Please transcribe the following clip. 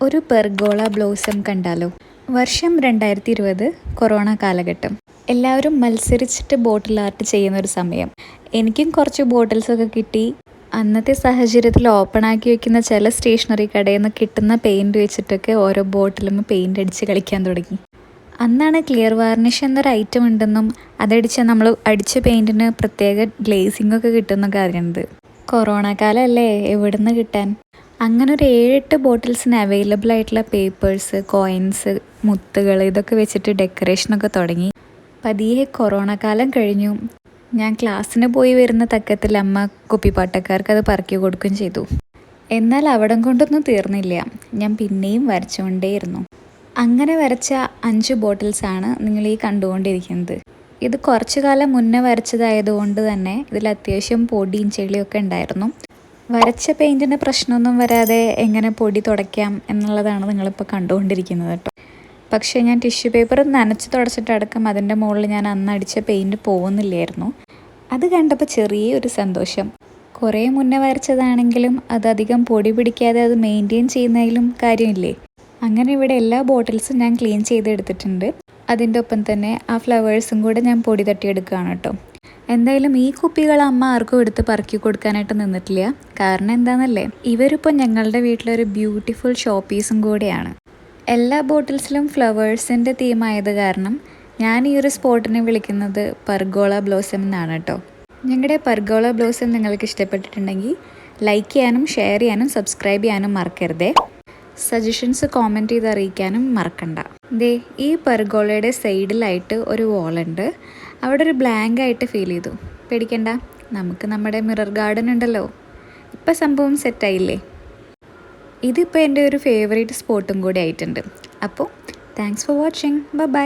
ഒരു pergola blossom കണ്ടാലോ? വർഷം 2020, കൊറോണ കാലഘട്ടം. എല്ലാവരും മത്സരിച്ചിട്ട് ബോട്ടിൽ ആർട്ട് ചെയ്യുന്നൊരു സമയം. എനിക്കും കുറച്ച് ബോട്ടിൽസൊക്കെ കിട്ടി. അന്നത്തെ സാഹചര്യത്തിൽ ഓപ്പണാക്കി വെക്കുന്ന ചില സ്റ്റേഷനറി കടയിൽ നിന്ന് കിട്ടുന്ന പെയിൻറ് വെച്ചിട്ടൊക്കെ ഓരോ ബോട്ടിലും പെയിൻ്റ് അടിച്ച് കളിക്കാൻ തുടങ്ങി. അന്നാണ് ക്ലിയർ വാർണിഷ് എന്നൊരു ഐറ്റം ഉണ്ടെന്നും അതടിച്ചാൽ നമ്മൾ അടിച്ച പെയിൻറ്റിന് പ്രത്യേക ഗ്ലേസിങ്ങൊക്കെ കിട്ടുമെന്നൊക്കെ അറിയുന്നത്. കൊറോണ കാലമല്ലേ, എവിടെ നിന്ന് കിട്ടാൻ? അങ്ങനെ ഒരു 7-8 ബോട്ടിൽസിന് അവൈലബിൾ ആയിട്ടുള്ള പേപ്പേഴ്സ്, കോയിൻസ്, മുത്തുകൾ ഇതൊക്കെ വെച്ചിട്ട് ഡെക്കറേഷനൊക്കെ തുടങ്ങി. പതിയെ കൊറോണ കാലം കഴിഞ്ഞു. ഞാൻ ക്ലാസ്സിന് പോയി വരുന്ന തക്കത്തിൽ അമ്മ കുപ്പിപ്പാട്ടക്കാർക്ക് അത് പറക്കി കൊടുക്കുകയും ചെയ്തു. എന്നാൽ അവിടം കൊണ്ടൊന്നും തീർന്നില്ല. ഞാൻ പിന്നെയും വരച്ചുകൊണ്ടേയിരുന്നു. അങ്ങനെ വരച്ച 5 ബോട്ടിൽസാണ് നിങ്ങൾ ഈ കണ്ടുകൊണ്ടിരിക്കുന്നത്. ഇത് കുറച്ചു കാലം മുന്നേ വരച്ചതായതുകൊണ്ട് തന്നെ ഇതിൽ അത്യാവശ്യം പൊടിയും ചെളിയൊക്കെ ഉണ്ടായിരുന്നു. വരച്ച പെയിൻറ്റിന് പ്രശ്നമൊന്നും വരാതെ എങ്ങനെ പൊടി തുടയ്ക്കാം എന്നുള്ളതാണ് നിങ്ങളിപ്പോൾ കണ്ടുകൊണ്ടിരിക്കുന്നത് കേട്ടോ. പക്ഷേ ഞാൻ ടിഷ്യൂ പേപ്പർ നനച്ച് തുടച്ചിട്ടടക്കം അതിൻ്റെ മുകളിൽ ഞാൻ അന്നടിച്ച പെയിൻറ്റ് പോകുന്നില്ലായിരുന്നു. അത് കണ്ടപ്പോൾ ചെറിയൊരു സന്തോഷം. കുറേ മുന്നേ വരച്ചതാണെങ്കിലും അതധികം പൊടി പിടിക്കാതെ അത് മെയിൻറ്റെയിൻ ചെയ്യുന്നതിലും കാര്യമില്ലേ. അങ്ങനെ ഇവിടെ എല്ലാ ബോട്ടിൽസും ഞാൻ ക്ലീൻ ചെയ്തെടുത്തിട്ടുണ്ട്. അതിൻ്റെ ഒപ്പം തന്നെ ആ ഫ്ലവേഴ്സും കൂടെ ഞാൻ പൊടി തട്ടിയെടുക്കുകയാണ് കേട്ടോ. എന്തായാലും ഈ കുപ്പികൾ അമ്മ ആർക്കും എടുത്ത് പറക്കി കൊടുക്കാനായിട്ട് നിന്നിട്ടില്ല. കാരണം എന്താണെന്നല്ലേ, ഇവരിപ്പോൾ ഞങ്ങളുടെ വീട്ടിലൊരു ബ്യൂട്ടിഫുൾ ഷോ പീസും കൂടെയാണ്. എല്ലാ ബോട്ടിൽസിലും ഫ്ലവേഴ്സിൻ്റെ തീമായത് കാരണം ഞാൻ ഈ ഒരു സ്പോട്ടിനെ വിളിക്കുന്നത് പെർഗോള ബ്ലോസം എന്നാണ് കേട്ടോ. ഞങ്ങളുടെ പെർഗോള ബ്ലോസം നിങ്ങൾക്ക് ഇഷ്ടപ്പെട്ടിട്ടുണ്ടെങ്കിൽ ലൈക്ക് ചെയ്യാനും ഷെയർ ചെയ്യാനും സബ്സ്ക്രൈബ് ചെയ്യാനും മറക്കരുതേ. സജഷൻസ് കോമെൻറ്റ് ചെയ്ത് അറിയിക്കാനും മറക്കണ്ട. ദേ, ഈ പെർഗോളയുടെ സൈഡിലായിട്ട് ഒരു വോളുണ്ട്. അവിടെ ഒരു ബ്ലാങ്ക് ആയിട്ട് ഫീൽ ചെയ്തു. പേടിക്കണ്ട, നമുക്ക് നമ്മുടെ മിറർ ഗാർഡൻ ഉണ്ടല്ലോ. ഇപ്പം സംഭവം സെറ്റായില്ലേ? ഇതിപ്പോൾ എൻ്റെ ഒരു ഫേവറേറ്റ് സ്പോട്ടും കൂടി ആയിട്ടുണ്ട്. അപ്പോൾ താങ്ക്സ് ഫോർ വാച്ചിങ്. ബൈ.